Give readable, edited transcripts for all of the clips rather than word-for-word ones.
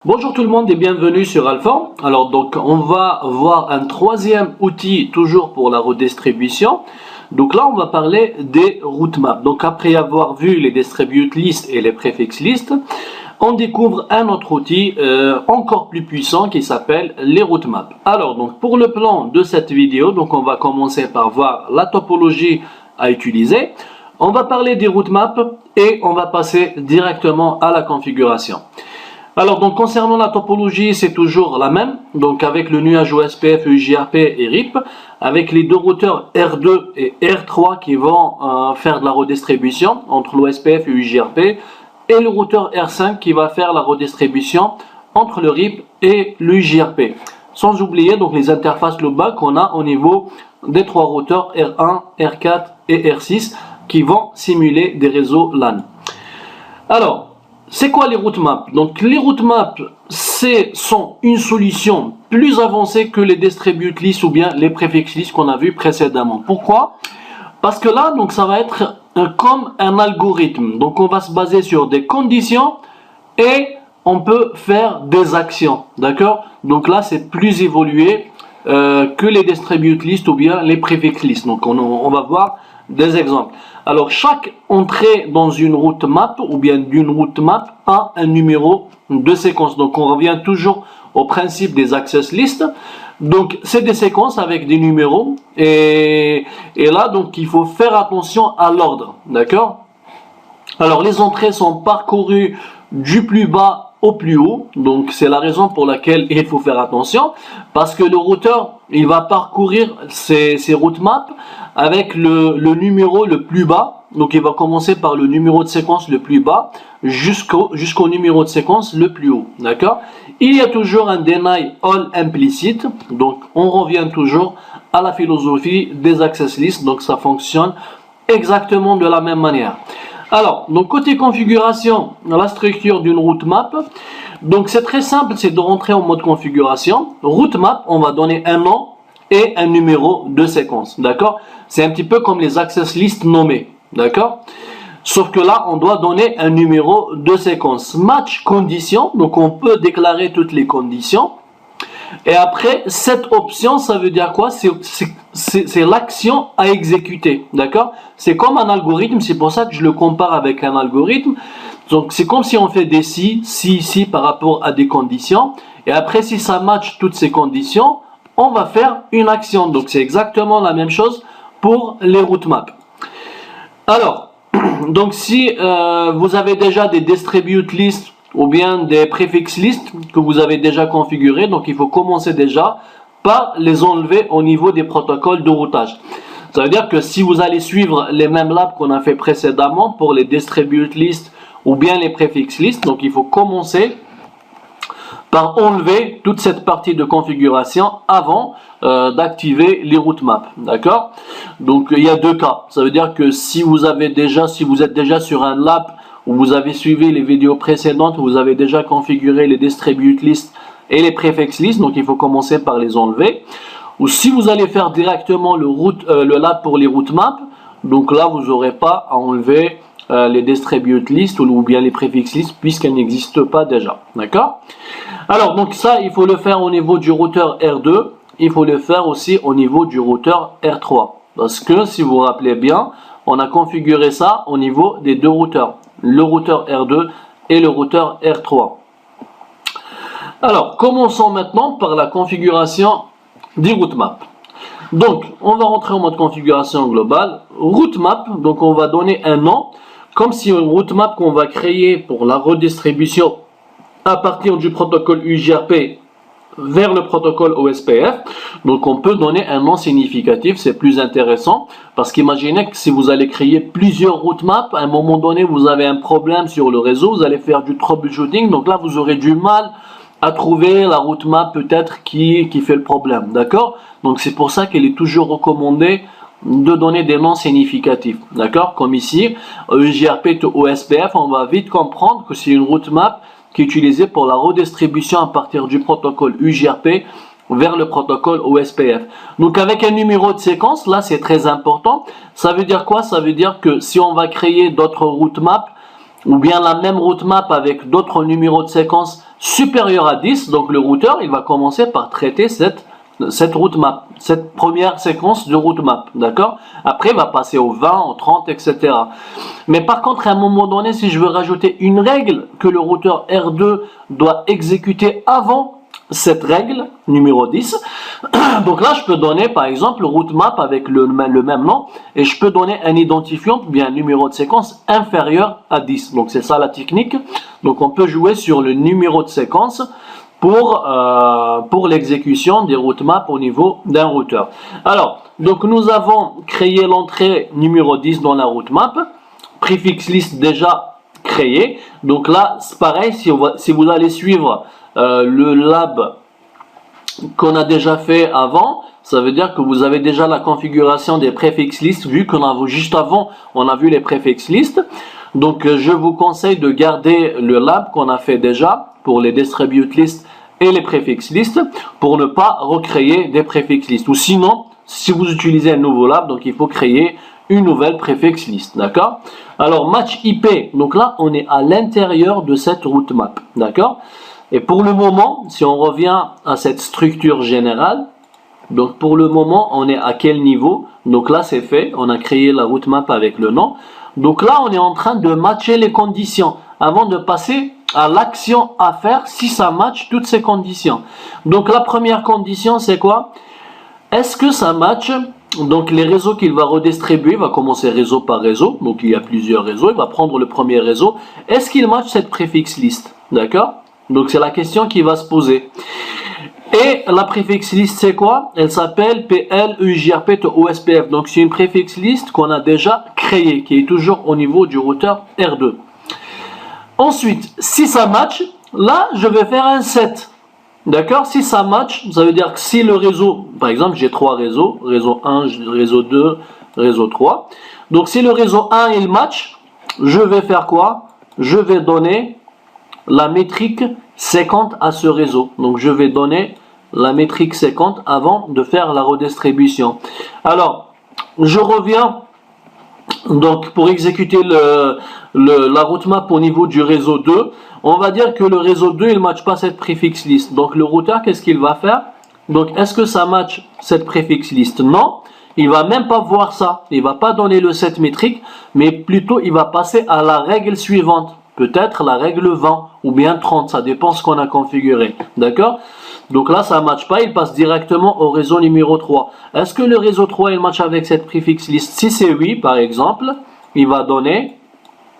Bonjour tout le monde et bienvenue sur Alpha. Alors donc on va voir un troisième outil toujours pour la redistribution. Donc là on va parler des routemaps. Donc après avoir vu les distribute list et les prefix list, on découvre un autre outil encore plus puissant qui s'appelle les routemaps. Alors donc pour le plan de cette vidéo, donc on va commencer par voir la topologie à utiliser. On va parler des routemaps et on va passer directement à la configuration. Alors donc concernant la topologie, c'est toujours la même, donc avec le nuage OSPF, UJRP et RIP, avec les deux routeurs R2 et R3 qui vont faire de la redistribution entre l'OSPF et UJRP, et le routeur R5 qui va faire la redistribution entre le RIP et l'UJRP. Sans oublier donc les interfaces globales qu'on a au niveau des trois routeurs R1, R4 et R6 qui vont simuler des réseaux LAN. Alors, c'est quoi les routemaps? Donc les routemaps sont une solution plus avancée que les distribute list ou bien les prefix list qu'on a vu précédemment. Pourquoi? Parce que là donc ça va être comme un algorithme. Donc on va se baser sur des conditions et on peut faire des actions. D'accord? Donc là c'est plus évolué que les distribute list ou bien les prefix list. Donc on va voir des exemples. Alors chaque entrée dans une route map ou bien d'une route map a un numéro de séquence. Donc on revient toujours au principe des access lists. Donc c'est des séquences avec des numéros et là donc il faut faire attention à l'ordre, d'accord? Alors les entrées sont parcourues du plus bas au plus haut, donc c'est la raison pour laquelle il faut faire attention, parce que le routeur il va parcourir ces routes maps avec le numéro le plus bas. Donc il va commencer par le numéro de séquence le plus bas jusqu'au numéro de séquence le plus haut, d'accord? Il y a toujours un deny all implicite, donc on revient toujours à la philosophie des access lists, donc ça fonctionne exactement de la même manière. Alors, donc côté configuration, la structure d'une route map, donc c'est très simple, c'est de rentrer en mode configuration. Route map, on va donner un nom et un numéro de séquence, d'accord? C'est un petit peu comme les access lists nommés, d'accord? Sauf que là, on doit donner un numéro de séquence. Match condition, donc on peut déclarer toutes les conditions. Et après, cette option, ça veut dire quoi? C'est l'action à exécuter, d'accord? C'est comme un algorithme, c'est pour ça que je le compare avec un algorithme. Donc c'est comme si on fait des si par rapport à des conditions. Et après, si ça match toutes ces conditions, on va faire une action. Donc c'est exactement la même chose pour les routemaps. Alors, donc si vous avez déjà des distribute lists ou bien des prefix lists que vous avez déjà configurés, donc il faut commencer déjà par les enlever au niveau des protocoles de routage. Ça veut dire que si vous allez suivre les mêmes labs qu'on a fait précédemment pour les distribute lists ou bien les prefix lists, donc il faut commencer par enlever toute cette partie de configuration avant d'activer les routemaps, d'accord? Donc il y a deux cas. Ça veut dire que si vous êtes déjà sur un lab où vous avez suivi les vidéos précédentes, vous avez déjà configuré les distribute lists et les prefix lists, donc il faut commencer par les enlever. Ou si vous allez faire directement le lab pour les routemaps, donc là vous n'aurez pas à enlever les distribute lists ou bien les prefix lists puisqu'elles n'existent pas déjà, d'accord? Alors donc ça il faut le faire au niveau du routeur R2, il faut le faire aussi au niveau du routeur R3, parce que si vous vous rappelez bien, on a configuré ça au niveau des deux routeurs, le routeur R2 et le routeur R3. Alors commençons maintenant par la configuration des routemaps. Donc on va rentrer en mode configuration globale. Routemap, donc on va donner un nom, comme si une routemap qu'on va créer pour la redistribution à partir du protocole UJRP vers le protocole OSPF. Donc on peut donner un nom significatif, c'est plus intéressant, parce qu'imaginez que si vous allez créer plusieurs routemaps, à un moment donné vous avez un problème sur le réseau, vous allez faire du troubleshooting, donc là vous aurez du mal à trouver la routemap peut-être qui fait le problème, d'accord? Donc c'est pour ça qu'il est toujours recommandé de donner des noms significatifs, d'accord? Comme ici, UJRP to OSPF, on va vite comprendre que c'est une routemap qui est utilisée pour la redistribution à partir du protocole UJRP vers le protocole OSPF. Donc avec un numéro de séquence, là c'est très important. Ça veut dire quoi? Ça veut dire que si on va créer d'autres routemaps ou bien la même routemap avec d'autres numéros de séquence supérieur à 10, donc le routeur, il va commencer par traiter cette route map, cette première séquence de route map, d'accord? Après, il va passer au 20, au 30, etc. Mais par contre, à un moment donné, si je veux rajouter une règle que le routeur R2 doit exécuter avant cette règle, numéro 10, donc là, je peux donner, par exemple, route map avec le même nom, et je peux donner un identifiant, bien un numéro de séquence inférieur à 10. Donc, c'est ça la technique. Donc, on peut jouer sur le numéro de séquence pour l'exécution des route maps au niveau d'un routeur. Alors, donc nous avons créé l'entrée numéro 10 dans la route map, préfixe liste déjà créé. Donc là, c'est pareil, si vous allez suivre le lab qu'on a déjà fait avant, ça veut dire que vous avez déjà la configuration des préfixes listes, vu qu'on a juste avant, on a vu les préfixes listes. Donc je vous conseille de garder le lab qu'on a fait déjà pour les distribute lists et les préfixes listes pour ne pas recréer des préfixes listes. Ou sinon, si vous utilisez un nouveau lab, donc il faut créer une nouvelle préfixe liste, d'accord? Alors match IP, donc là on est à l'intérieur de cette route map, d'accord? Et pour le moment, si on revient à cette structure générale, donc pour le moment on est à quel niveau? Donc là c'est fait, on a créé la route map avec le nom. Donc là on est en train de matcher les conditions avant de passer à l'action à faire si ça match toutes ces conditions. Donc la première condition c'est quoi? Est-ce que ça match donc les réseaux qu'il va redistribuer? Il va commencer réseau par réseau, donc il y a plusieurs réseaux, il va prendre le premier réseau. Est-ce qu'il match cette préfixe liste? D'accord? Donc c'est la question qui va se poser. Et la préfixe liste c'est quoi? Elle s'appelle PL, UJRP, OSPF. Donc c'est une préfixe liste qu'on a déjà créée, qui est toujours au niveau du routeur R2. Ensuite, si ça match, là je vais faire un set. D'accord? Si ça match, ça veut dire que si le réseau, par exemple j'ai trois réseaux, réseau 1, réseau 2, réseau 3. Donc si le réseau 1 il match, je vais faire quoi? Je vais donner la métrique 50 à ce réseau. Donc je vais donner la métrique 50 avant de faire la redistribution. Alors, je reviens donc pour exécuter la route map au niveau du réseau 2. On va dire que le réseau 2 il ne match pas cette préfixe liste. Donc le routeur, qu'est-ce qu'il va faire? Donc est-ce que ça match cette préfixe liste? Non, il va même pas voir ça. Il va pas donner le set métrique, mais plutôt il va passer à la règle suivante. Peut-être la règle 20 ou bien 30, ça dépend ce qu'on a configuré. D'accord? Donc là, ça ne match pas, il passe directement au réseau numéro 3. Est-ce que le réseau 3, il match avec cette préfixe liste? Si c'est oui, par exemple, il va donner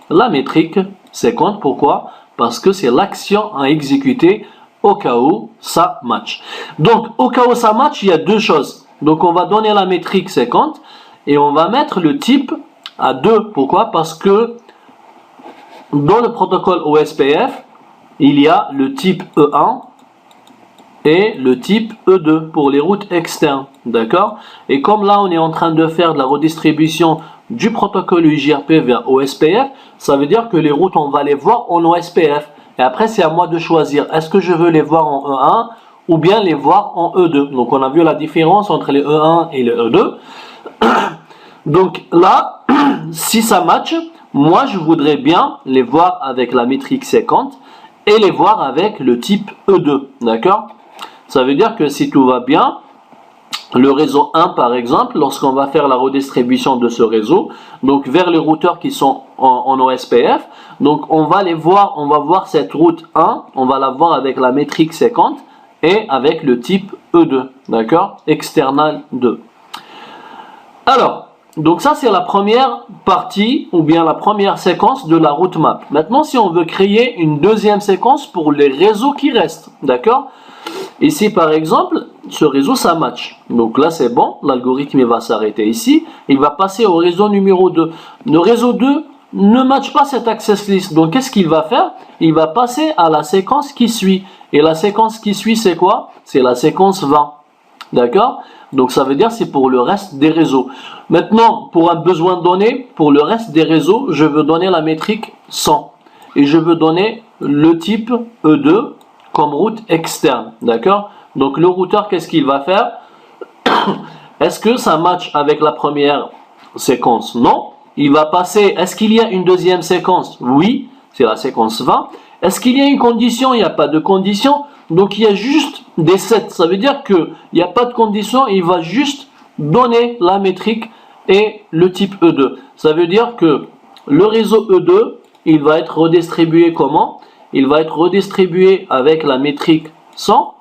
la métrique 50. Pourquoi? Parce que c'est l'action à exécuter au cas où ça match. Donc, au cas où ça match, il y a deux choses. Donc, on va donner la métrique 50 et on va mettre le type à 2. Pourquoi? Parce que dans le protocole OSPF, il y a le type E1 et le type E2 pour les routes externes, d'accord? Et comme là on est en train de faire de la redistribution du protocole UJRP vers OSPF, ça veut dire que les routes on va les voir en OSPF. Et après c'est à moi de choisir, est-ce que je veux les voir en E1 ou bien les voir en E2? Donc on a vu la différence entre les E1 et les E2. Donc là, si ça match, moi je voudrais bien les voir avec la métrique 50 et les voir avec le type E2, d'accord? Ça veut dire que si tout va bien, le réseau 1 par exemple, lorsqu'on va faire la redistribution de ce réseau, donc vers les routeurs qui sont en OSPF, donc on va les voir, on va voir cette route 1, on va la voir avec la métrique 50 et avec le type E2, d'accord? External 2. Alors, donc ça c'est la première partie ou bien la première séquence de la route map. Maintenant si on veut créer une deuxième séquence pour les réseaux qui restent, d'accord? Ici par exemple, ce réseau ça match. Donc là c'est bon, l'algorithme va s'arrêter ici. Il va passer au réseau numéro 2. Le réseau 2 ne match pas cette access list. Donc qu'est-ce qu'il va faire? Il va passer à la séquence qui suit. Et la séquence qui suit c'est quoi? C'est la séquence 20. D'accord? Donc ça veut dire c'est pour le reste des réseaux. Maintenant, pour un besoin donné, pour le reste des réseaux, je veux donner la métrique 100. Et je veux donner le type E2 comme route externe. D'accord? Donc le routeur, qu'est-ce qu'il va faire? Est-ce que ça match avec la première séquence? Non. Il va passer, est-ce qu'il y a une deuxième séquence? Oui, c'est la séquence 20. Est-ce qu'il y a une condition? Il n'y a pas de condition. Donc il y a juste des sets. Ça veut dire qu'il n'y a pas de condition. Il va juste donner la métrique et le type E2. Ça veut dire que le réseau E2, il va être redistribué comment? Il va être redistribué avec la métrique 100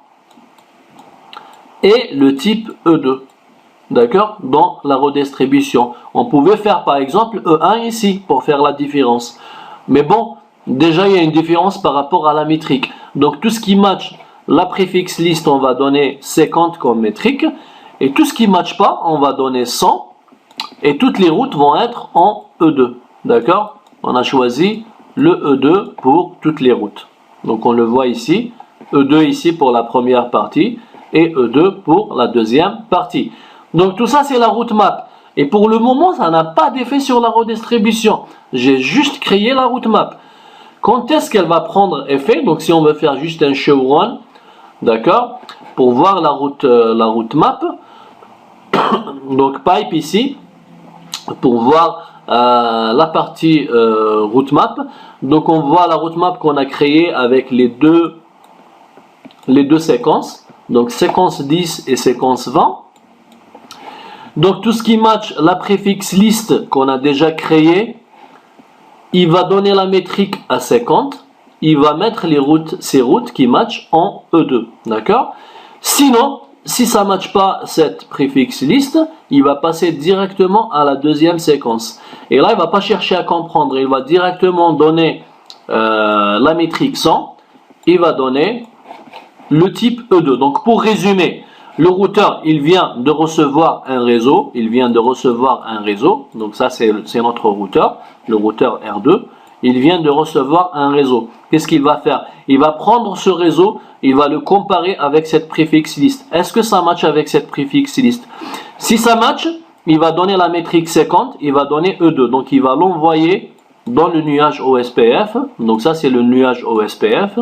et le type E2. D'accord? Dans la redistribution. On pouvait faire par exemple E1 ici pour faire la différence. Mais bon, déjà il y a une différence par rapport à la métrique. Donc tout ce qui match la préfixe liste, on va donner 50 comme métrique. Et tout ce qui ne match pas, on va donner 100. Et toutes les routes vont être en E2. D'accord? On a choisi le E2 pour toutes les routes. Donc on le voit ici. E2 ici pour la première partie. Et E2 pour la deuxième partie. Donc tout ça c'est la route map. Et pour le moment ça n'a pas d'effet sur la redistribution. J'ai juste créé la route map. Quand est-ce qu'elle va prendre effet? Donc si on veut faire juste un chevron, d'accord, pour voir la route map. Donc pipe ici pour voir la partie route map. Donc on voit la route map qu'on a créée avec les deux séquences. Donc séquence 10 et séquence 20. Donc tout ce qui match la préfixe liste qu'on a déjà créé, il va donner la métrique à 50. Il va mettre ces routes qui matchent en E2. D'accord? Sinon, si ça ne matche pas cette préfixe liste, il va passer directement à la deuxième séquence. Et là, il ne va pas chercher à comprendre. Il va directement donner la métrique 100. Il va donner le type E2. Donc pour résumer, le routeur, il vient de recevoir un réseau. Donc ça, c'est notre routeur, le routeur R2. Il vient de recevoir un réseau. Qu'est-ce qu'il va faire? Il va prendre ce réseau, il va le comparer avec cette préfixe liste. Est-ce que ça match avec cette préfixe liste? Si ça match, il va donner la métrique 50, il va donner E2. Donc il va l'envoyer dans le nuage OSPF. Donc ça, c'est le nuage OSPF.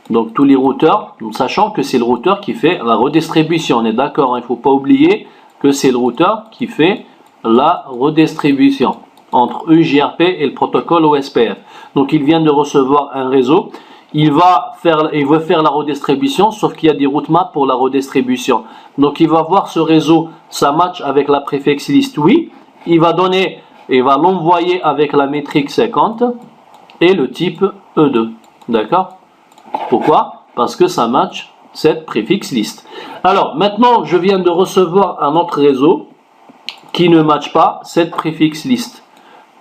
Donc tous les routeurs, sachant que c'est le routeur qui fait la redistribution, on est d'accord, il ne faut pas oublier que c'est le routeur qui fait la redistribution entre UJRP et le protocole OSPF. Donc il vient de recevoir un réseau, il veut faire la redistribution, sauf qu'il y a des routes maps pour la redistribution. Donc il va voir ce réseau, ça match avec la préfixe liste, oui, il va l'envoyer avec la métrique 50 et le type E2, d'accord? Pourquoi? Parce que ça match cette préfixe liste. Alors maintenant, je viens de recevoir un autre réseau qui ne match pas cette préfixe liste.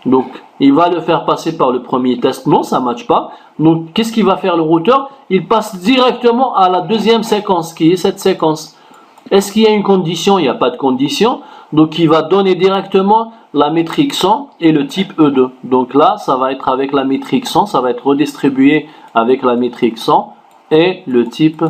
Donc il va le faire passer par le premier test. Non, ça ne match pas. Donc qu'est-ce qu'il va faire le routeur? Il passe directement à la deuxième séquence, qui est cette séquence. Est-ce qu'il y a une condition? Il n'y a pas de condition. Donc il va donner directement la métrique 100 et le type E2. Donc là, ça va être avec la métrique 100, ça va être redistribué avec la métrique 100 et le type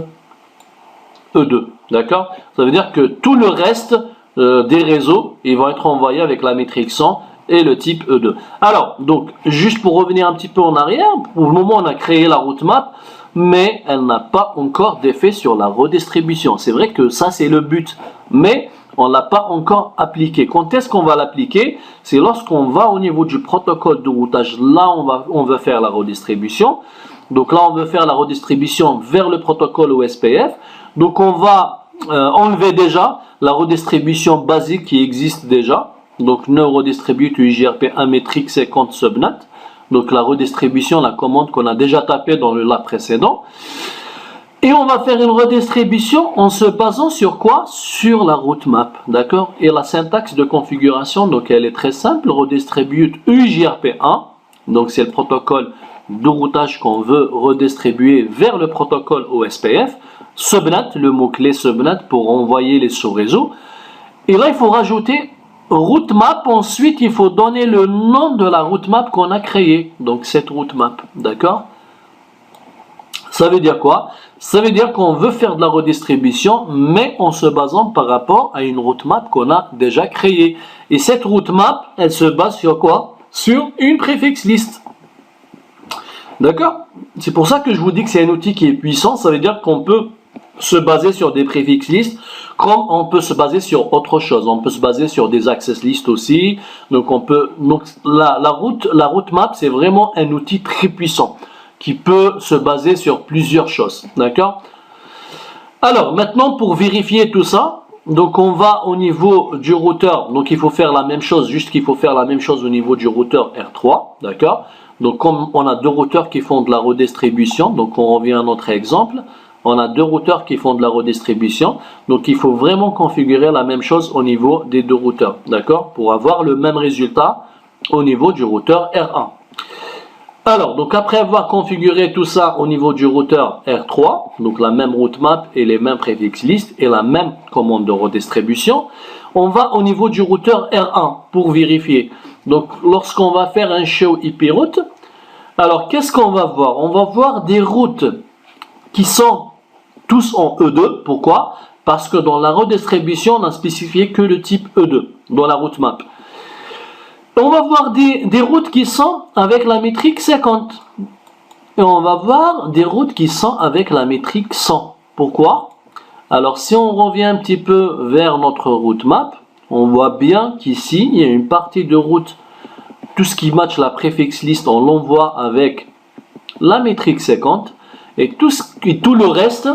E2. D'accord? Ça veut dire que tout le reste des réseaux, ils vont être envoyés avec la métrique 100 et le type E2. Alors, donc, juste pour revenir un petit peu en arrière, pour le moment, on a créé la route map, mais elle n'a pas encore d'effet sur la redistribution. C'est vrai que ça, c'est le but, mais on ne l'a pas encore appliqué. Quand est-ce qu'on va l'appliquer? C'est lorsqu'on va au niveau du protocole de routage. Là, on veut faire la redistribution. Donc là, on veut faire la redistribution vers le protocole OSPF. Donc on va enlever déjà la redistribution basique qui existe déjà. Donc no redistribute UJRP 1 métrique 50 subnet. Donc la redistribution, la commande qu'on a déjà tapée dans le lab précédent. Et on va faire une redistribution en se basant sur quoi? Sur la route map, d'accord? Et la syntaxe de configuration, donc elle est très simple, redistribute UJRP1, donc c'est le protocole de routage qu'on veut redistribuer vers le protocole OSPF, subnet, le mot-clé subnet pour envoyer les sous-réseaux. Et là, il faut rajouter route map, ensuite il faut donner le nom de la route map qu'on a créée, donc cette route map, d'accord? Ça veut dire quoi? Ça veut dire qu'on veut faire de la redistribution, mais en se basant par rapport à une route map qu'on a déjà créée. Et cette route map, elle se base sur quoi? Sur une préfixe liste. D'accord? C'est pour ça que je vous dis que c'est un outil qui est puissant. Ça veut dire qu'on peut se baser sur des préfixes listes, comme on peut se baser sur autre chose. On peut se baser sur des access lists aussi. Donc la route map, c'est vraiment un outil très puissant. qui peut se baser sur plusieurs choses, d'accord? Alors, maintenant, pour vérifier tout ça, donc on va au niveau du routeur, donc il faut faire la même chose, juste qu'il faut faire la même chose au niveau du routeur R3, d'accord? Donc comme on a deux routeurs qui font de la redistribution, donc on revient à notre exemple, on a deux routeurs qui font de la redistribution, donc il faut vraiment configurer la même chose au niveau des deux routeurs, d'accord? Pour avoir le même résultat au niveau du routeur R1. Alors, donc après avoir configuré tout ça au niveau du routeur R3, donc la même route map et les mêmes préfixes list et la même commande de redistribution, on va au niveau du routeur R1 pour vérifier. Donc, lorsqu'on va faire un show IP route, alors qu'est-ce qu'on va voir? On va voir des routes qui sont tous en E2. Pourquoi? Parce que dans la redistribution, on a spécifié que le type E2 dans la route map. On va voir des routes qui sont avec la métrique 50. Et on va voir des routes qui sont avec la métrique 100. Pourquoi? Alors si on revient un petit peu vers notre route map, on voit bien qu'ici, il y a une partie de route, tout ce qui match la préfixe list, on l'envoie avec la métrique 50. Et tout le reste,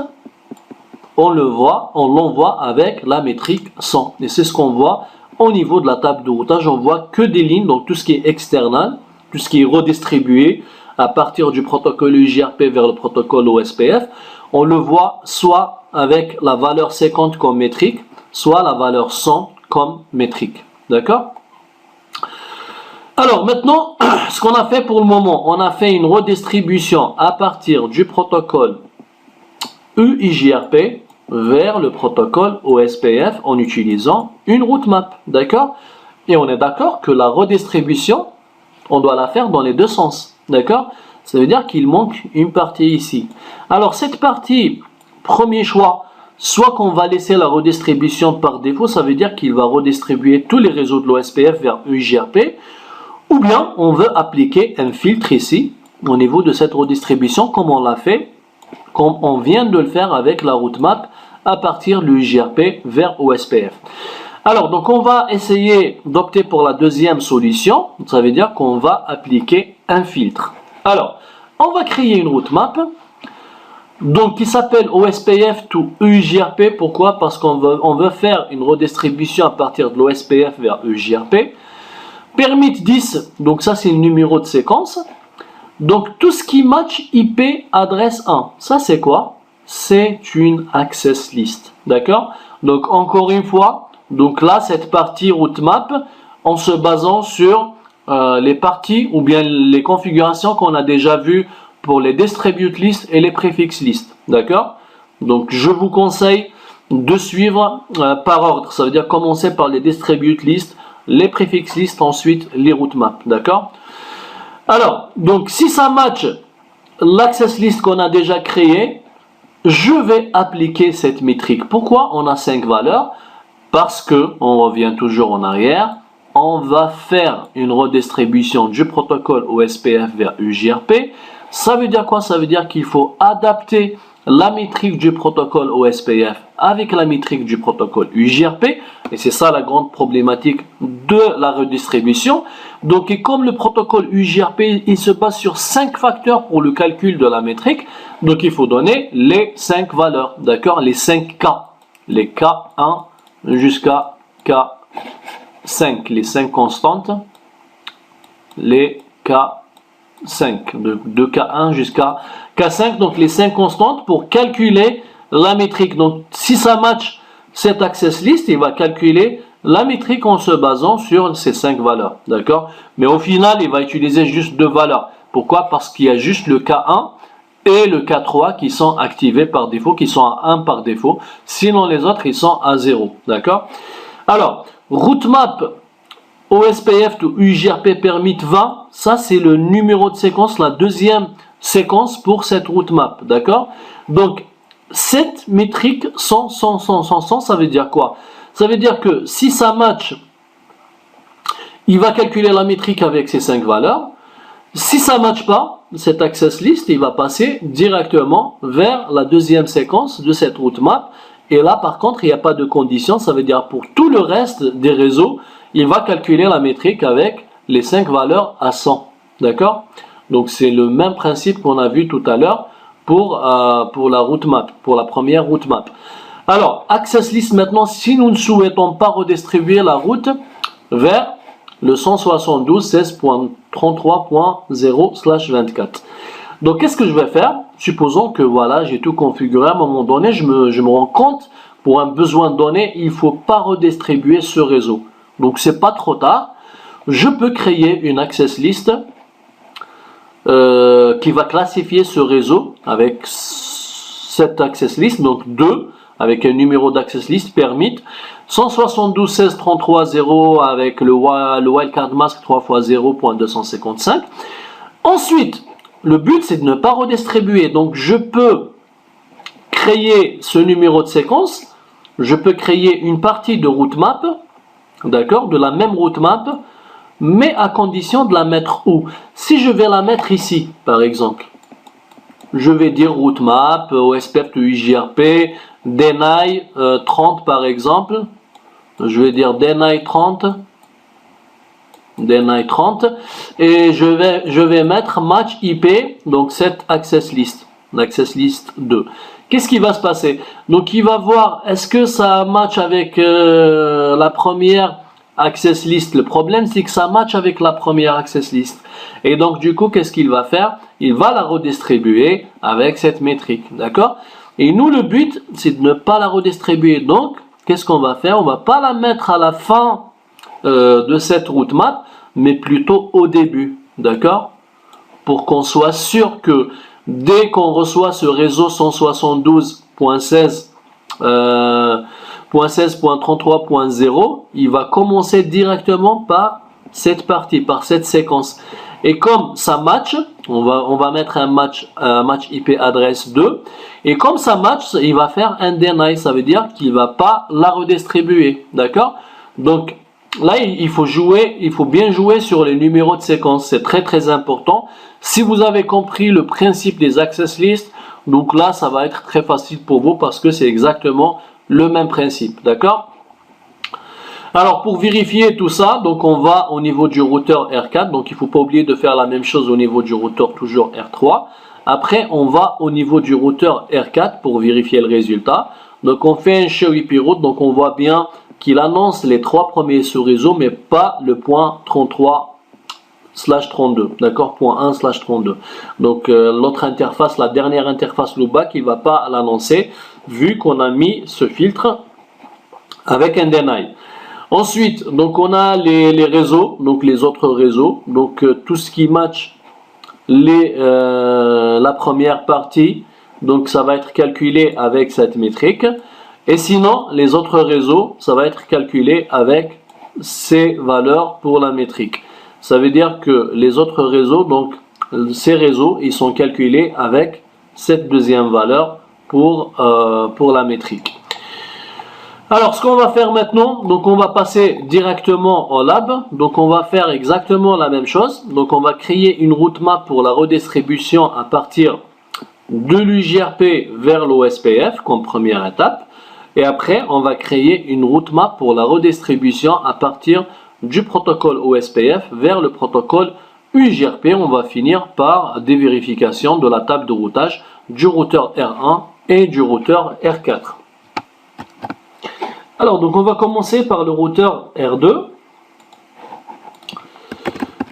on l'envoie avec la métrique 100. Et c'est ce qu'on voit au niveau de la table de routage. On voit que des lignes, donc tout ce qui est external, tout ce qui est redistribué à partir du protocole UJRP vers le protocole OSPF, on le voit soit avec la valeur 50 comme métrique, soit la valeur 100 comme métrique. D'accord? Alors maintenant, ce qu'on a fait pour le moment, on a fait une redistribution à partir du protocole UJRP vers le protocole OSPF en utilisant une route map, d'accord? Et on est d'accord que la redistribution, on doit la faire dans les deux sens, d'accord? Ça veut dire qu'il manque une partie ici. Alors cette partie, premier choix, soit qu'on va laisser la redistribution par défaut, ça veut dire qu'il va redistribuer tous les réseaux de l'OSPF vers UJRP, ou bien on veut appliquer un filtre ici, au niveau de cette redistribution, comme on l'a fait, comme on vient de le faire avec la route map à partir du UJRP vers OSPF. Alors, donc on va essayer d'opter pour la deuxième solution. Ça veut dire qu'on va appliquer un filtre. Alors, on va créer une route map donc qui s'appelle OSPF to UJRP. Pourquoi? Parce qu'on veut faire une redistribution à partir de l'OSPF vers UJRP. Permit 10, donc ça c'est le numéro de séquence. Donc tout ce qui match IP adresse 1, ça c'est quoi? C'est une access list, d'accord? Donc encore une fois, donc là cette partie route map, en se basant sur les parties ou bien les configurations qu'on a déjà vues pour les distribute list et les prefix list, d'accord? Donc je vous conseille de suivre par ordre, ça veut dire commencer par les distribute list, les prefix list, ensuite les route map, d'accord? Alors, donc si ça match l'access list qu'on a déjà créé, je vais appliquer cette métrique. Pourquoi on a 5 valeurs? Parce que, on revient toujours en arrière, on va faire une redistribution du protocole OSPF vers UJRP. Ça veut dire quoi? Ça veut dire qu'il faut adapter la métrique du protocole OSPF avec la métrique du protocole UJRP, et c'est ça la grande problématique de la redistribution. Donc, et comme le protocole UJRP, il se base sur 5 facteurs pour le calcul de la métrique, donc il faut donner les 5 valeurs, d'accord, les 5 K, les K1 jusqu'à K5, les 5 constantes, les K5, de K1 jusqu'à K5, donc les 5 constantes pour calculer la métrique. Donc si ça match cette access list, il va calculer la métrique en se basant sur ces 5 valeurs, d'accord? Mais au final, il va utiliser juste 2 valeurs. Pourquoi? Parce qu'il y a juste le K1 et le K3 qui sont activés par défaut, qui sont à 1 par défaut. Sinon, les autres, ils sont à 0, d'accord? Alors, route map OSPF to UJRP permit 20, ça c'est le numéro de séquence, la deuxième séquence pour cette route map, d'accord? Donc, cette métrique 100, 100, 100, 100, 100, ça veut dire quoi? Ça veut dire que si ça match, il va calculer la métrique avec ces 5 valeurs. Si ça ne match pas, cette access list, il va passer directement vers la deuxième séquence de cette route map. Et là, par contre, il n'y a pas de condition. Ça veut dire pour tout le reste des réseaux, il va calculer la métrique avec les 5 valeurs à 100. D'accord? Donc c'est le même principe qu'on a vu tout à l'heure pour la route map, pour la première route map. Alors, access list maintenant, si nous ne souhaitons pas redistribuer la route vers le 172.16.33.0/24. Donc, qu'est-ce que je vais faire? Supposons que voilà, j'ai tout configuré. À un moment donné, je me rends compte, pour un besoin donné, il ne faut pas redistribuer ce réseau. Donc, c'est pas trop tard. Je peux créer une access list qui va classifier ce réseau avec cette access list, donc 2, avec un numéro d'access list permit, 172.16.33.0 avec le wildcard mask 3x0.255. Ensuite, le but c'est de ne pas redistribuer. Donc je peux créer ce numéro de séquence, je peux créer une partie de route map, d'accord, de la même route map, mais à condition de la mettre où? Si je vais la mettre ici, par exemple, je vais dire route map, OSPF de UJRP, deny 30 par exemple, je vais dire deny 30, et je vais mettre match IP, donc cette access list 2. Qu'est-ce qui va se passer? Donc il va voir, est-ce que ça match avec la première access list? Le problème c'est que ça match avec la première access list, et donc du coup qu'est-ce qu'il va faire? Il va la redistribuer avec cette métrique, d'accord? Et nous le but c'est de ne pas la redistribuer, donc qu'est-ce qu'on va faire? On va pas la mettre à la fin de cette route map, mais plutôt au début, d'accord? Pour qu'on soit sûr que dès qu'on reçoit ce réseau 172.16.33.0, il va commencer directement par cette partie, par cette séquence. Et comme ça match, on va mettre un match IP adresse 2. Et comme ça match, il va faire un deny, ça veut dire qu'il va pas la redistribuer, d'accord? Donc là, il faut bien jouer sur les numéros de séquence. C'est très très important. Si vous avez compris le principe des access lists, donc là, ça va être très facile pour vous parce que c'est exactement le même principe, d'accord? Alors, pour vérifier tout ça, donc on va au niveau du routeur R4. Donc, il ne faut pas oublier de faire la même chose au niveau du routeur toujours R3. Après, on va au niveau du routeur R4 pour vérifier le résultat. Donc, on fait un show IP route. Donc, on voit bien qu'il annonce les 3 premiers sous-réseaux, mais pas le point 33/32, d'accord, point 1/32. Donc l'autre interface, la dernière interface loopback, il ne va pas l'annoncer vu qu'on a mis ce filtre avec un deny. Ensuite, donc on a les réseaux, donc les autres réseaux, donc tout ce qui match la première partie, donc ça va être calculé avec cette métrique. Et sinon, les autres réseaux, ça va être calculé avec ces valeurs pour la métrique. Ça veut dire que les autres réseaux, donc ces réseaux, ils sont calculés avec cette deuxième valeur pour la métrique. Alors, ce qu'on va faire maintenant, donc on va passer directement au lab. Donc on va faire exactement la même chose. Donc on va créer une route map pour la redistribution à partir de l'UJRP vers l'OSPF comme première étape. Et après, on va créer une route map pour la redistribution à partir du protocole OSPF vers le protocole UJRP. On va finir par des vérifications de la table de routage du routeur R1 et du routeur R4. Alors, donc on va commencer par le routeur R2.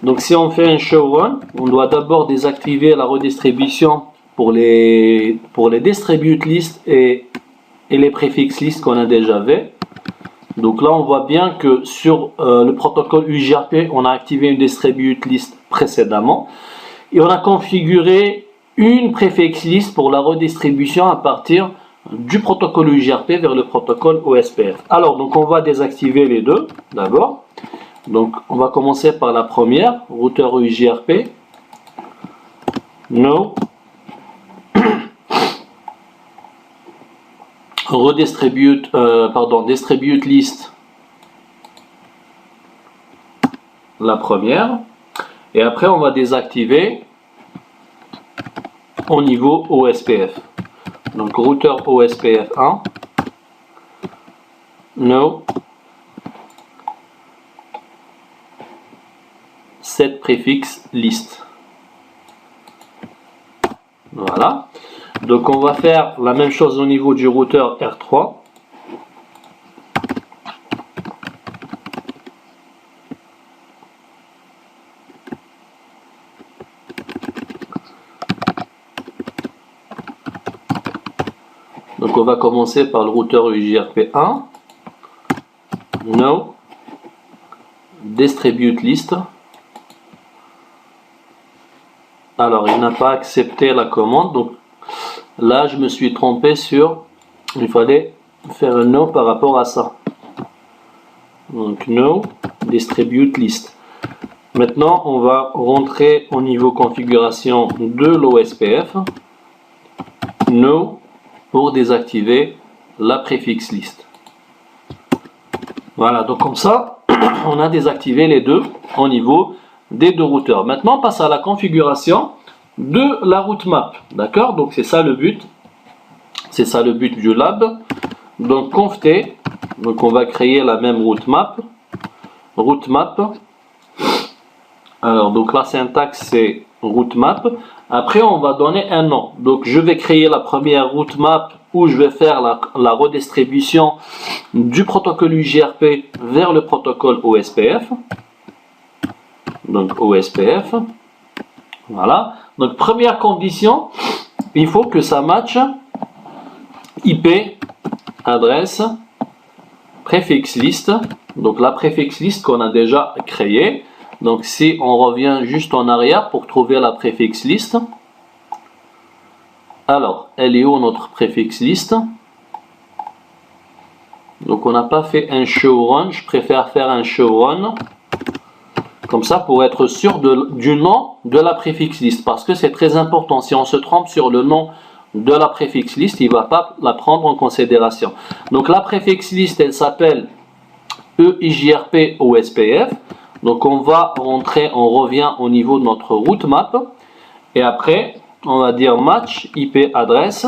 Donc si on fait un show run, on doit d'abord désactiver la redistribution pour les distribute list et les préfixes list qu'on a déjà fait. Donc là on voit bien que sur le protocole UJRP on a activé une distribute list précédemment et on a configuré une préfixe list pour la redistribution à partir du protocole UJRP vers le protocole OSPF. Alors donc on va désactiver les deux d'abord. Donc on va commencer par la première, routeur UJRP, no, distribute list, la première, et après on va désactiver au niveau OSPF. Donc routeur OSPF 1, no, set préfixe list. Voilà. Donc on va faire la même chose au niveau du routeur R3. Donc on va commencer par le routeur UJRP1. No. Distribute list. Alors il n'a pas accepté la commande. Donc là je me suis trompé sur... Il fallait faire un no par rapport à ça. Donc no. Distribute list. Maintenant on va rentrer au niveau configuration de l'OSPF. No. Pour désactiver la préfixe list. Voilà, donc comme ça, on a désactivé les deux au niveau des deux routeurs. Maintenant, on passe à la configuration de la route map. D'accord? Donc c'est ça le but. C'est ça le but du lab. Donc conft, donc on va créer la même route map. Route map. Alors donc la syntaxe c'est route map. Après on va donner un nom. Donc je vais créer la première route map où je vais faire la redistribution du protocole UJRP vers le protocole OSPF. Donc OSPF. Voilà. Donc première condition, il faut que ça matche IP, adresse, préfixe liste. Donc la préfixe liste qu'on a déjà créée. Donc si on revient juste en arrière pour trouver la préfixe liste. Alors, elle est où notre préfixe liste? Donc on n'a pas fait un show run, je préfère faire un show run. Comme ça pour être sûr du nom de la préfixe liste. Parce que c'est très important, si on se trompe sur le nom de la préfixe liste, il ne va pas la prendre en considération. Donc la préfixe liste, elle s'appelle EIJRP OSPF. Donc on va rentrer, on revient au niveau de notre route map. Et après, on va dire match IP adresse.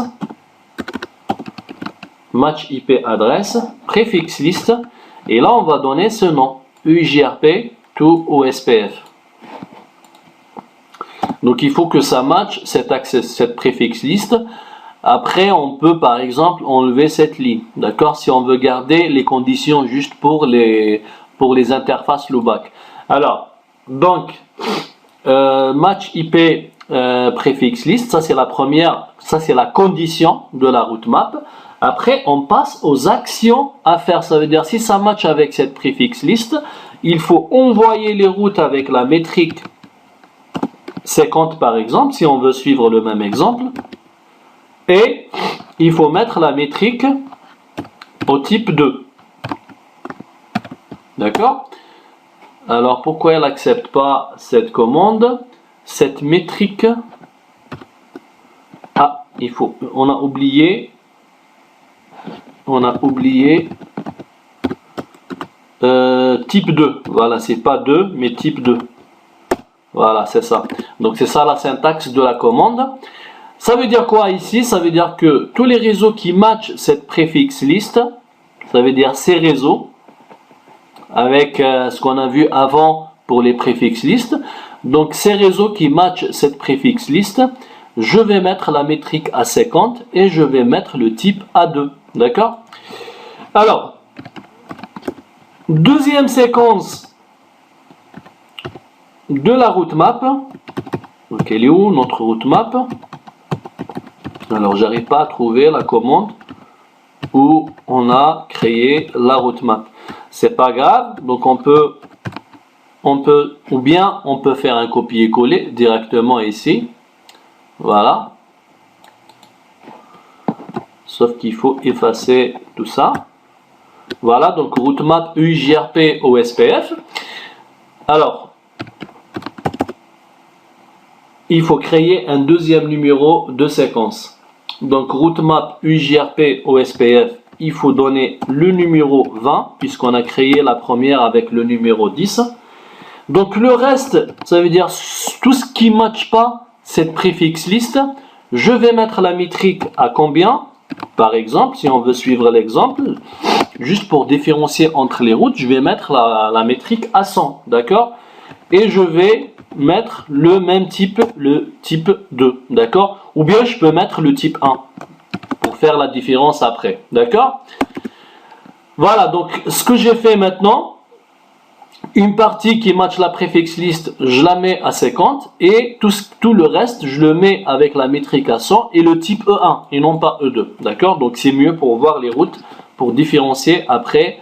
Match IP adresse, préfixe liste. Et là, on va donner ce nom. UJRP to OSPF. Donc il faut que ça matche cette préfixe liste. Après, on peut par exemple enlever cette ligne. D'accord? Si on veut garder les conditions juste pour les interfaces loopback. Alors, donc, match IP préfixe liste, ça c'est la première, ça c'est la condition de la route map. Après, on passe aux actions à faire. Ça veut dire, si ça match avec cette préfixe liste, il faut envoyer les routes avec la métrique 50 par exemple, si on veut suivre le même exemple. Et il faut mettre la métrique au type 2. D'accord? Alors pourquoi elle n'accepte pas cette commande? Cette métrique, ah, on a oublié type 2, voilà, c'est pas 2 mais type 2, voilà, c'est ça. Donc c'est ça la syntaxe de la commande. Ça veut dire quoi ici? Ça veut dire que tous les réseaux qui matchent cette préfixe liste, ça veut dire ces réseaux avec ce qu'on a vu avant pour les préfixes listes. Donc ces réseaux qui matchent cette préfixe liste, je vais mettre la métrique à 50 et je vais mettre le type A2. D'accord? Alors, deuxième séquence de la route map. Donc elle est où notre route map? Alors j'arrive pas à trouver la commande où on a créé la route map. C'est pas grave, donc on peut faire un copier-coller directement ici. Voilà. Sauf qu'il faut effacer tout ça. Voilà, donc route map UJRP OSPF. Alors, il faut créer un deuxième numéro de séquence. Donc route map UJRP OSPF, il faut donner le numéro 20 puisqu'on a créé la première avec le numéro 10. Donc le reste, ça veut dire tout ce qui ne matche pas cette préfixe liste, je vais mettre la métrique à combien? Par exemple, si on veut suivre l'exemple, juste pour différencier entre les routes, je vais mettre la métrique à 100, d'accord? et je vais mettre le même type, le type 2, d'accord? Ou bien je peux mettre le type 1 pour faire la différence après, d'accord? Voilà, donc ce que j'ai fait maintenant, une partie qui match la préfixe list, je la mets à 50 et tout le reste, je le mets avec la métrique à 100 et le type E1 et non pas E2, d'accord? Donc c'est mieux pour voir les routes, pour différencier après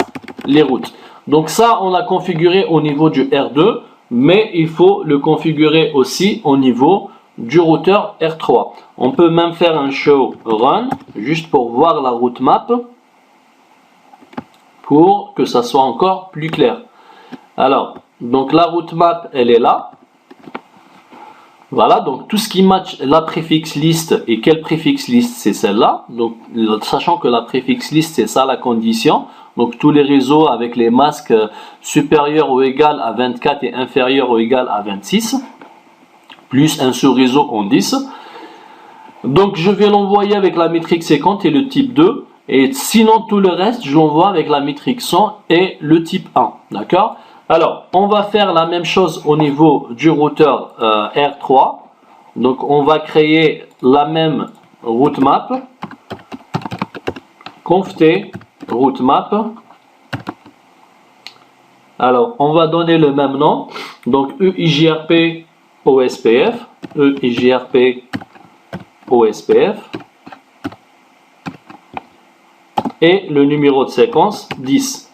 les routes. Donc ça, on l'a configuré au niveau du R2, mais il faut le configurer aussi au niveau du routeur R3. On peut même faire un show run, juste pour voir la route map, pour que ça soit encore plus clair. Alors, donc la route map, elle est là. Voilà, donc tout ce qui match la préfixe list, et quelle préfixe list, c'est celle-là. Donc, sachant que la préfixe list, c'est ça la condition. Donc, tous les réseaux avec les masques supérieurs ou égal à 24 et inférieurs ou égal à 26, plus un sous-réseau en 10. Donc, je vais l'envoyer avec la métrique 50 et le type 2. Et sinon, tout le reste, je l'envoie avec la métrique 100 et le type 1. D'accord? Alors, on va faire la même chose au niveau du routeur R3. Donc, on va créer la même route map. Conft route map. Alors, on va donner le même nom. Donc, EIGRP OSPF. EIGRP OSPF. Et le numéro de séquence 10.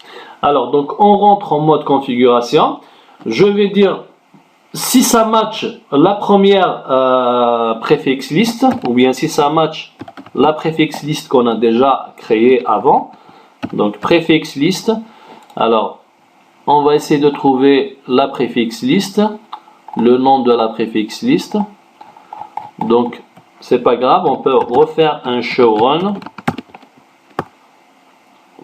Alors, donc, on rentre en mode configuration. Je vais dire si ça match la première préfixe list, ou bien si ça match la préfixe list qu'on a déjà créée avant. Donc, préfixe list. Alors, on va essayer de trouver la préfixe list, le nom de la préfixe list. Donc, c'est pas grave, on peut refaire un show run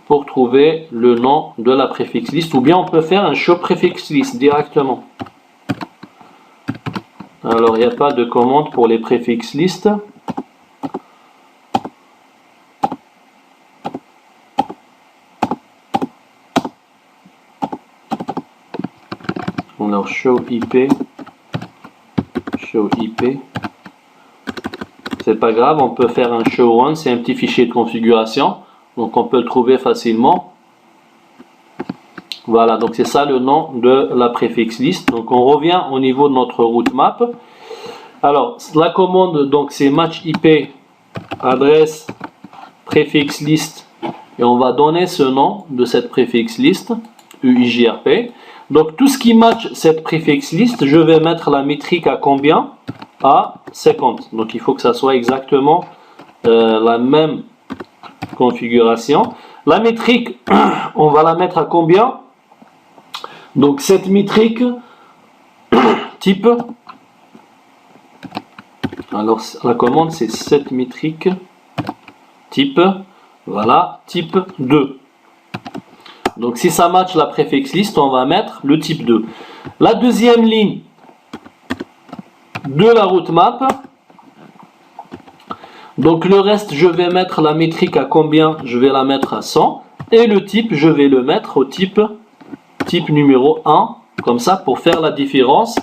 pour trouver le nom de la préfixe list, ou bien on peut faire un show préfixe list directement. Alors il n'y a pas de commande pour les préfixes list. Alors show IP, c'est pas grave, on peut faire un show run, c'est un petit fichier de configuration. Donc on peut le trouver facilement. Voilà, donc c'est ça le nom de la préfixe list. Donc on revient au niveau de notre route map. Alors la commande, donc c'est match IP adresse préfixe list et on va donner ce nom de cette préfixe list, UIGRP. Donc tout ce qui match cette préfixe list, je vais mettre la métrique à combien? À 50. Donc il faut que ça soit exactement la même configuration. La métrique, on va la mettre à combien? Donc cette métrique type, alors la commande c'est cette métrique type, voilà, type 2. Donc si ça match la préfixe list, on va mettre le type 2. La deuxième ligne de la route map, donc le reste, je vais mettre la métrique à combien? Je vais la mettre à 100. Et le type, je vais le mettre au type numéro 1. Comme ça, pour faire la différence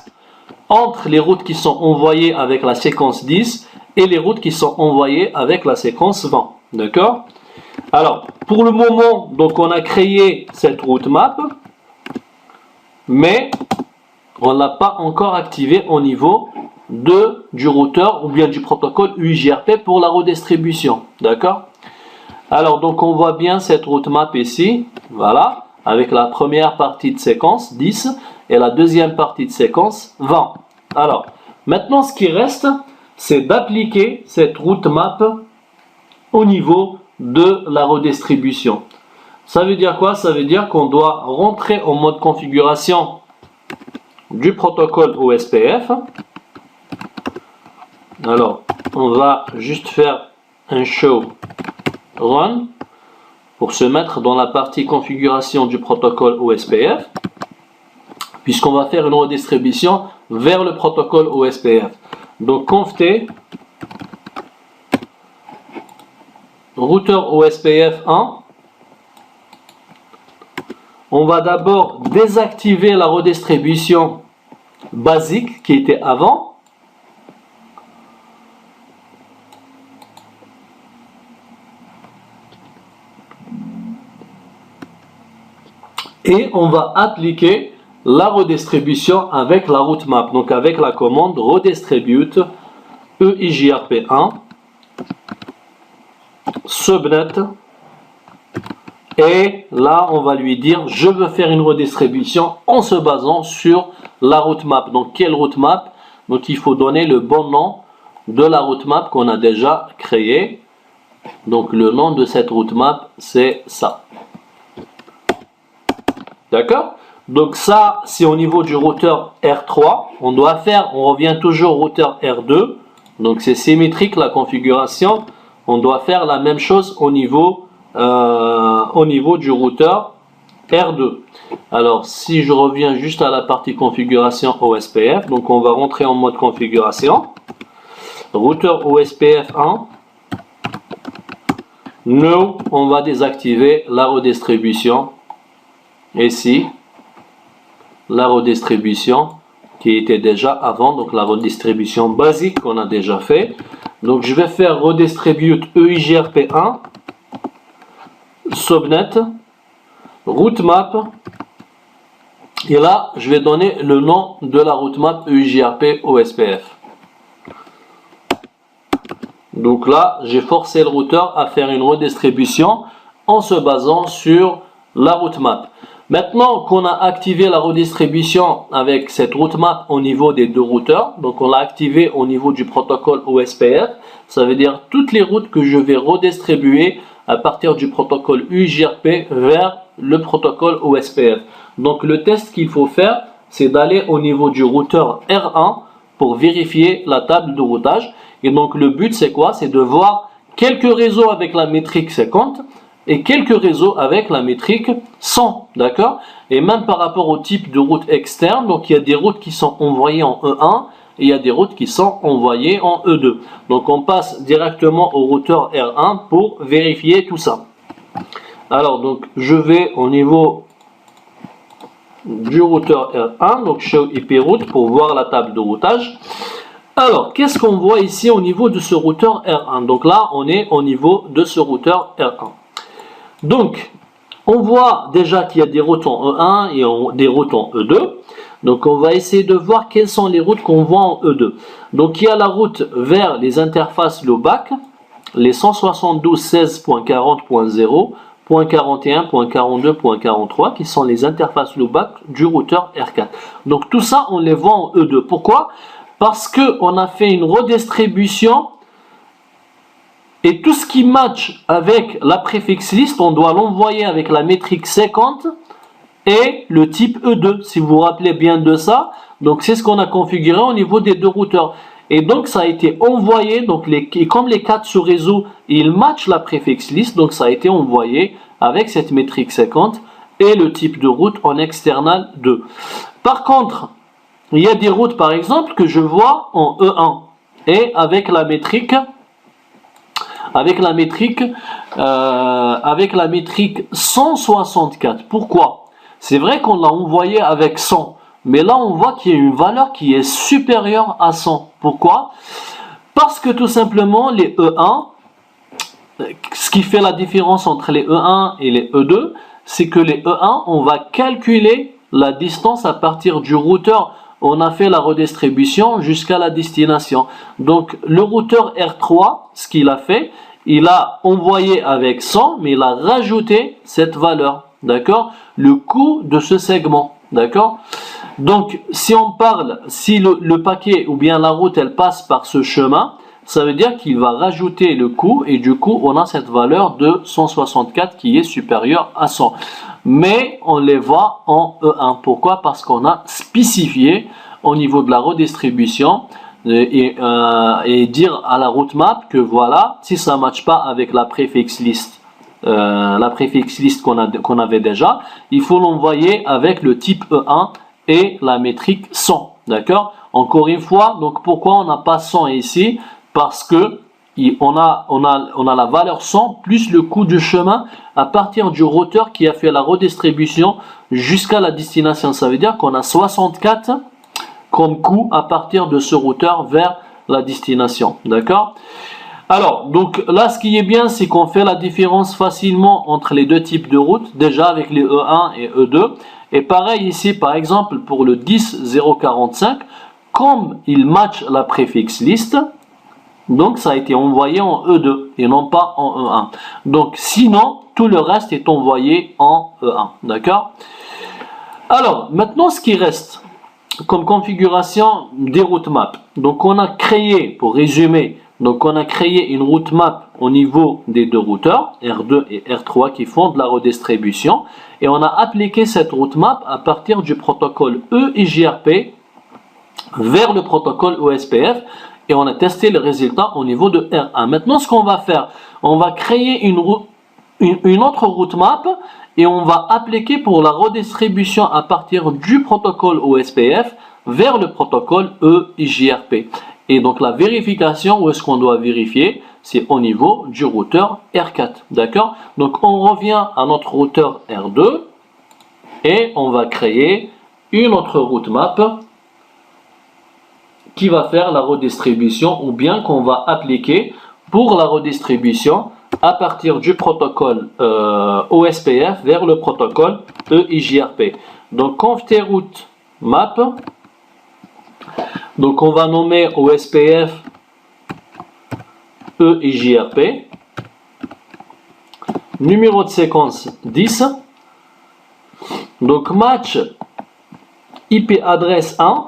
entre les routes qui sont envoyées avec la séquence 10 et les routes qui sont envoyées avec la séquence 20. D'accord? Alors, pour le moment, donc on a créé cette route map. Mais on ne l'a pas encore activée au niveau du routeur ou bien du protocole UIGRP pour la redistribution. D'accord? Alors, donc on voit bien cette route map ici. Voilà. Avec la première partie de séquence 10 et la deuxième partie de séquence 20. Alors, maintenant ce qui reste, c'est d'appliquer cette route map au niveau de la redistribution. Ça veut dire quoi? Ça veut dire qu'on doit rentrer en mode configuration du protocole OSPF. Alors, on va juste faire un show run pour se mettre dans la partie configuration du protocole OSPF, puisqu'on va faire une redistribution vers le protocole OSPF. Donc, conft routeur OSPF 1. On va d'abord désactiver la redistribution basique qui était avant. Et on va appliquer la redistribution avec la route map, donc avec la commande redistribute EIJRP1 subnet. Et là, on va lui dire, je veux faire une redistribution en se basant sur la route map. Donc, quelle route map? Donc, il faut donner le bon nom de la route map qu'on a déjà créée. Donc, le nom de cette route map, c'est ça. D'accord? Donc ça, c'est au niveau du routeur R3. On revient toujours au routeur R2. Donc c'est symétrique la configuration. On doit faire la même chose au niveau du routeur R2. Alors si je reviens juste à la partie configuration OSPF, donc on va rentrer en mode configuration. Routeur OSPF 1. Nous, on va désactiver la redistribution. Ici, la redistribution qui était déjà avant, donc la redistribution basique qu'on a déjà fait. Donc je vais faire redistribute EIJRP1 subnet route map et là je vais donner le nom de la route map EIJRP OSPF. Donc là j'ai forcé le routeur à faire une redistribution en se basant sur la route map. Maintenant qu'on a activé la redistribution avec cette route map au niveau des deux routeurs, donc on l'a activé au niveau du protocole OSPF, ça veut dire toutes les routes que je vais redistribuer à partir du protocole UJRP vers le protocole OSPF. Donc le test qu'il faut faire, c'est d'aller au niveau du routeur R1 pour vérifier la table de routage. Et donc le but c'est quoi? C'est de voir quelques réseaux avec la métrique 50 et quelques réseaux avec la métrique 100, d'accord? Et même par rapport au type de route externe, donc il y a des routes qui sont envoyées en E1 et il y a des routes qui sont envoyées en E2. Donc on passe directement au routeur R1 pour vérifier tout ça. Alors donc je vais au niveau du routeur R1, donc show IP route pour voir la table de routage. Alors qu'est-ce qu'on voit ici au niveau de ce routeur R1? Donc là on est au niveau de ce routeur R1. Donc, on voit déjà qu'il y a des routes en E1 et des routes en E2. Donc, on va essayer de voir quelles sont les routes qu'on voit en E2. Donc, il y a la route vers les interfaces LOBAC, les 172.16.40.0, .41, .42, .43, qui sont les interfaces LOBAC du routeur R4. Donc, tout ça, on les voit en E2. Pourquoi? Parce qu'on a fait une redistribution. Et tout ce qui match avec la préfixe liste, on doit l'envoyer avec la métrique 50 et le type E2, si vous vous rappelez bien de ça. Donc c'est ce qu'on a configuré au niveau des deux routeurs. Et donc ça a été envoyé, donc comme les 4 sur réseau, ils matchent la préfixe liste, donc ça a été envoyé avec cette métrique 50 et le type de route en external 2. Par contre, il y a des routes par exemple que je vois en E1 et avec la métrique 164. Pourquoi? C'est vrai qu'on l'a envoyé avec 100, mais là on voit qu'il y a une valeur qui est supérieure à 100. Pourquoi? Parce que tout simplement les E1, ce qui fait la différence entre les E1 et les E2, c'est que les E1, on va calculer la distance à partir du routeur. On a fait la redistribution jusqu'à la destination. Donc le routeur R3, ce qu'il a fait, il a envoyé avec 100, mais il a rajouté cette valeur, d'accord? Le coût de ce segment, d'accord? Donc si on parle, si le paquet ou bien la route, elle passe par ce chemin, ça veut dire qu'il va rajouter le coût et du coup on a cette valeur de 164 qui est supérieure à 100. Mais on les voit en E1. Pourquoi? Parce qu'on a spécifié au niveau de la redistribution et dire à la route map que voilà, si ça ne matche pas avec la préfixe liste, qu'on avait déjà, il faut l'envoyer avec le type E1 et la métrique 100. D'accord? Encore une fois, donc pourquoi on n'a pas 100 ici? Parce que on a la valeur 100 plus le coût du chemin à partir du routeur qui a fait la redistribution jusqu'à la destination. Ça veut dire qu'on a 64 comme coût à partir de ce routeur vers la destination. D'accord? Alors, donc là, ce qui est bien, c'est qu'on fait la différence facilement entre les deux types de routes, déjà avec les E1 et E2. Et pareil ici, par exemple, pour le 10045, comme il match la préfixe liste, donc ça a été envoyé en E2 et non pas en E1. Donc sinon, tout le reste est envoyé en E1. D'accord? Alors, maintenant, ce qui reste comme configuration des routes maps. Donc on a créé, pour résumer, donc on a créé une route map au niveau des deux routeurs, R2 et R3, qui font de la redistribution. Et on a appliqué cette route map à partir du protocole EIGRP vers le protocole OSPF. Et on a testé le résultat au niveau de R1. Maintenant, ce qu'on va faire, on va créer une autre route map et on va appliquer pour la redistribution à partir du protocole OSPF vers le protocole EIGRP. Et donc la vérification, où est-ce qu'on doit vérifier? C'est au niveau du routeur R4. D'accord? Donc on revient à notre routeur R2 et on va créer une autre route map qui va faire la redistribution ou bien qu'on va appliquer pour la redistribution à partir du protocole OSPF vers le protocole EIGRP. Donc conft route map, donc on va nommer OSPF EIGRP, numéro de séquence 10, donc match IP adresse 1,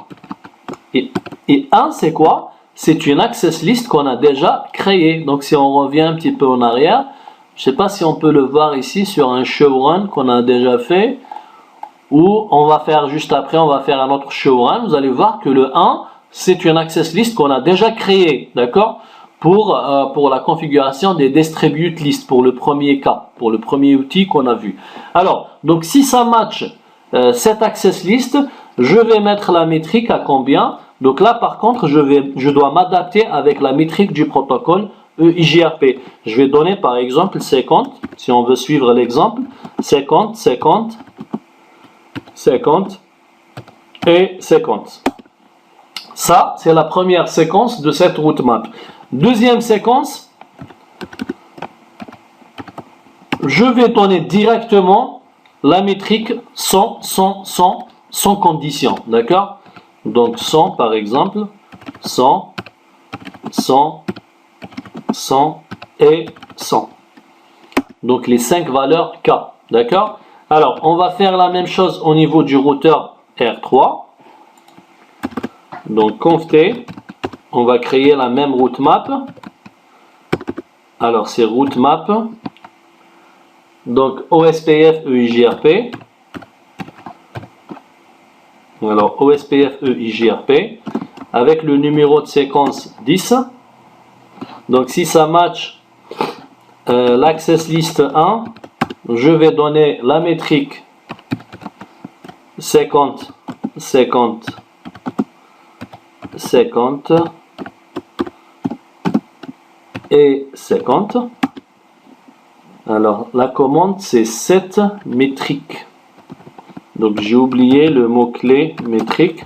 et 1 c'est quoi? C'est une access list qu'on a déjà créée. Donc si on revient un petit peu en arrière, je ne sais pas si on peut le voir ici sur un show run qu'on a déjà fait, ou on va faire juste après, on va faire un autre show run. Vous allez voir que le 1, c'est une access list qu'on a déjà créée, d'accord, pour la configuration des distribute list, pour le premier cas, pour le premier outil qu'on a vu. Alors, donc si ça match cette access list, je vais mettre la métrique à combien? Donc là, par contre, je dois m'adapter avec la métrique du protocole EIGRP. Je vais donner par exemple 50, si on veut suivre l'exemple, 50, 50, 50 et 50. Ça, c'est la première séquence de cette route map. Deuxième séquence, je vais donner directement la métrique 100, 100, 100, sans condition. D'accord? Donc 100 par exemple, 100, 100, 100 et 100. Donc les 5 valeurs K. D'accord? Alors on va faire la même chose au niveau du routeur R3. Donc conft, on va créer la même route map. Alors c'est route map. Donc OSPF EIGRP. Alors OSPF EIGRP avec le numéro de séquence 10. Donc si ça match l'access list 1, je vais donner la métrique 50, 50, 50 et 50. Alors la commande c'est cette métrique. Donc j'ai oublié le mot-clé métrique.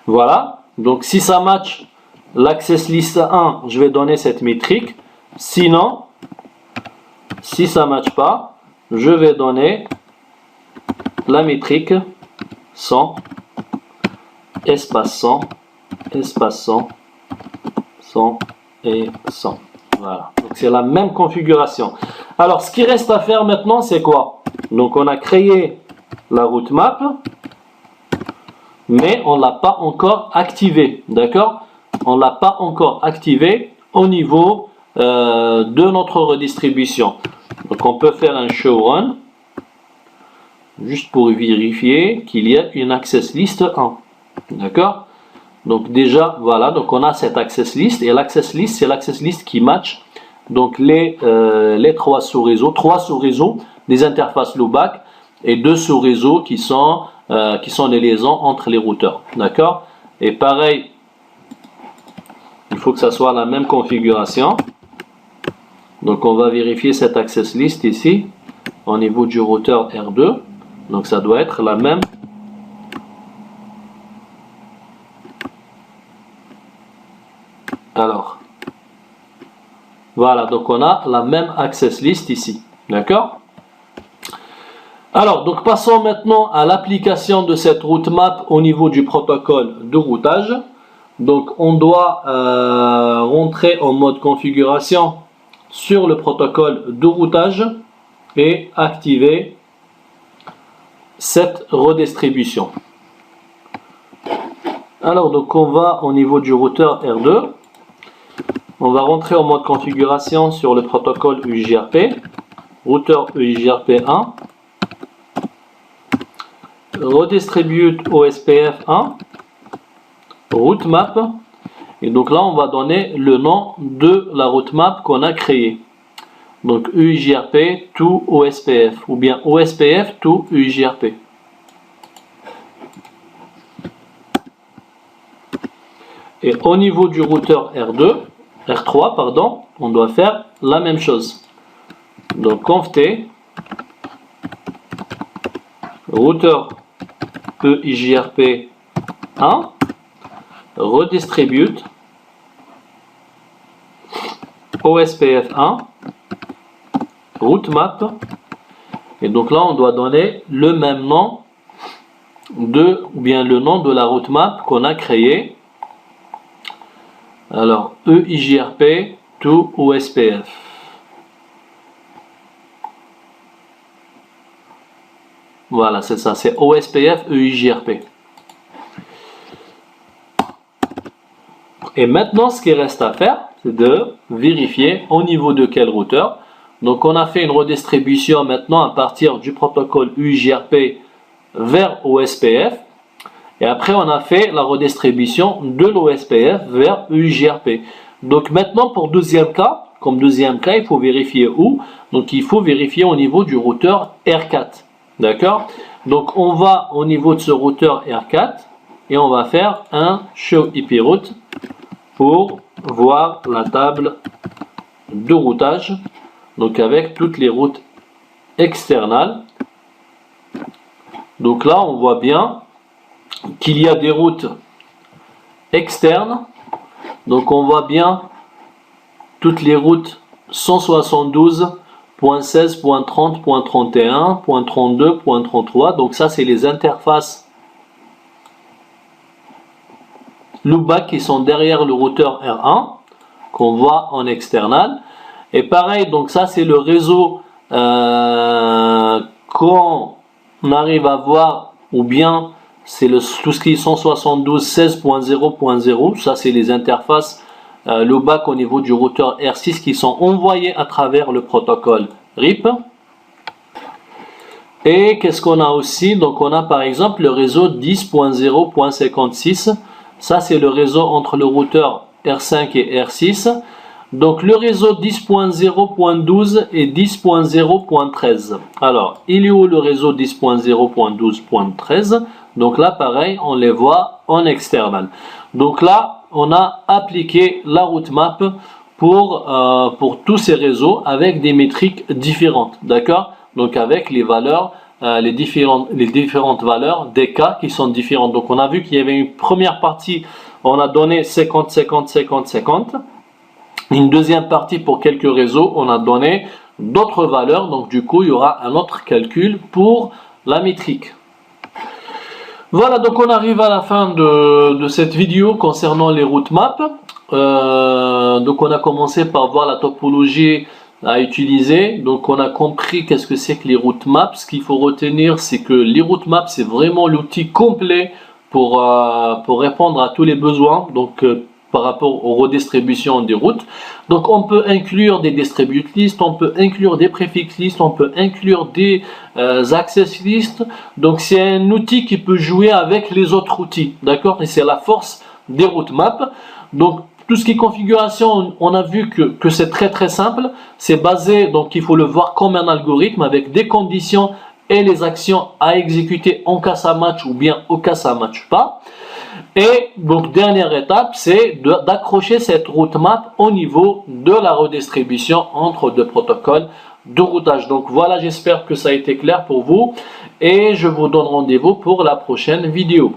Voilà. Donc si ça match l'access list 1, je vais donner cette métrique. Sinon, si ça ne match pas, je vais donner la métrique 100, espace 100, espace 100, 100 et 100. Voilà. Donc c'est la même configuration. Alors ce qui reste à faire maintenant, c'est quoi? Donc on a créé la route map, mais on ne l'a pas encore activée, d'accord? On ne l'a pas encore activée au niveau de notre redistribution. Donc on peut faire un show run, juste pour vérifier qu'il y a une access list 1, d'accord? Donc déjà, voilà, donc on a cette access list, et l'access list, c'est l'access list qui match donc les 3 sous-réseaux, 3 sous-réseaux des interfaces low-back, et 2 sous-réseaux qui sont les liaisons entre les routeurs, d'accord? Et pareil, il faut que ça soit la même configuration. Donc on va vérifier cette access list ici au niveau du routeur R2. Donc ça doit être la même Voilà, donc on a la même access list ici. D'accord? Alors, donc passons maintenant à l'application de cette route map au niveau du protocole de routage. Donc on doit rentrer en mode configuration sur le protocole de routage et activer cette redistribution. Alors donc on va au niveau du routeur R2. On va rentrer en mode configuration sur le protocole UJRP, routeur UJRP1, redistribute OSPF1, route map, et donc là on va donner le nom de la route map qu'on a créée. Donc UJRP to OSPF ou bien OSPF to UJRP. Et au niveau du routeur R3, pardon, on doit faire la même chose. Donc conft routeur EIJRP1 redistribute OSPF1 route map, et donc là on doit donner le même nom ou bien le nom de la route map qu'on a créée. Alors EIJRP to OSPF. Voilà, c'est ça, c'est OSPF EIJRP. Et maintenant, ce qui reste à faire, c'est de vérifier au niveau de quel routeur. Donc, on a fait une redistribution maintenant à partir du protocole UJRP vers OSPF. Et après, on a fait la redistribution de l'OSPF vers UJRP. Donc, maintenant, pour deuxième cas, comme deuxième cas, il faut vérifier où? Donc, il faut vérifier au niveau du routeur R4. D'accord? Donc, on va au niveau de ce routeur R4 et on va faire un show IP route pour voir la table de routage. Donc, avec toutes les routes externales. Donc là, on voit bien qu'il y a des routes externes. Donc, on voit bien toutes les routes 172.16.30.31.32.33. Donc ça, c'est les interfaces loopback qui sont derrière le routeur R1 qu'on voit en external. Et pareil, donc ça, c'est le réseau qu'on arrive à voir, ou bien c'est tout ce qui est 172.16.0.0. Ça, c'est les interfaces loopback au niveau du routeur R6 qui sont envoyés à travers le protocole RIP. Et qu'est-ce qu'on a aussi? Donc on a par exemple le réseau 10.0.56. Ça, c'est le réseau entre le routeur R5 et R6. Donc le réseau 10.0.12 et 10.0.13. Alors, il est où le réseau 10.0.12.13? Donc là, pareil, on les voit en external. Donc là, on a appliqué la route map pour tous ces réseaux avec des métriques différentes. D'accord? Donc avec les valeurs, les différentes valeurs des cas qui sont différentes. Donc on a vu qu'il y avait une première partie, on a donné 50, 50, 50, 50. Une deuxième partie pour quelques réseaux, on a donné d'autres valeurs. Donc du coup, il y aura un autre calcul pour la métrique. Voilà, donc on arrive à la fin de cette vidéo concernant les routes maps. Donc on a commencé par voir la topologie à utiliser. Donc on a compris qu'est-ce que c'est que les routes maps. Ce qu'il faut retenir, c'est que les routes maps, c'est vraiment l'outil complet pour répondre à tous les besoins. Donc par rapport aux redistributions des routes. Donc on peut inclure des distribute lists, on peut inclure des prefix lists, on peut inclure des access lists. Donc c'est un outil qui peut jouer avec les autres outils, d'accord? Et c'est la force des routes maps. Donc tout ce qui est configuration, on a vu que c'est très simple. C'est basé, donc il faut le voir comme un algorithme avec des conditions et les actions à exécuter en cas ça match ou bien au cas ça match pas. Et donc dernière étape, c'est d'accrocher cette route map au niveau de la redistribution entre deux protocoles de routage. Donc voilà, j'espère que ça a été clair pour vous et je vous donne rendez-vous pour la prochaine vidéo.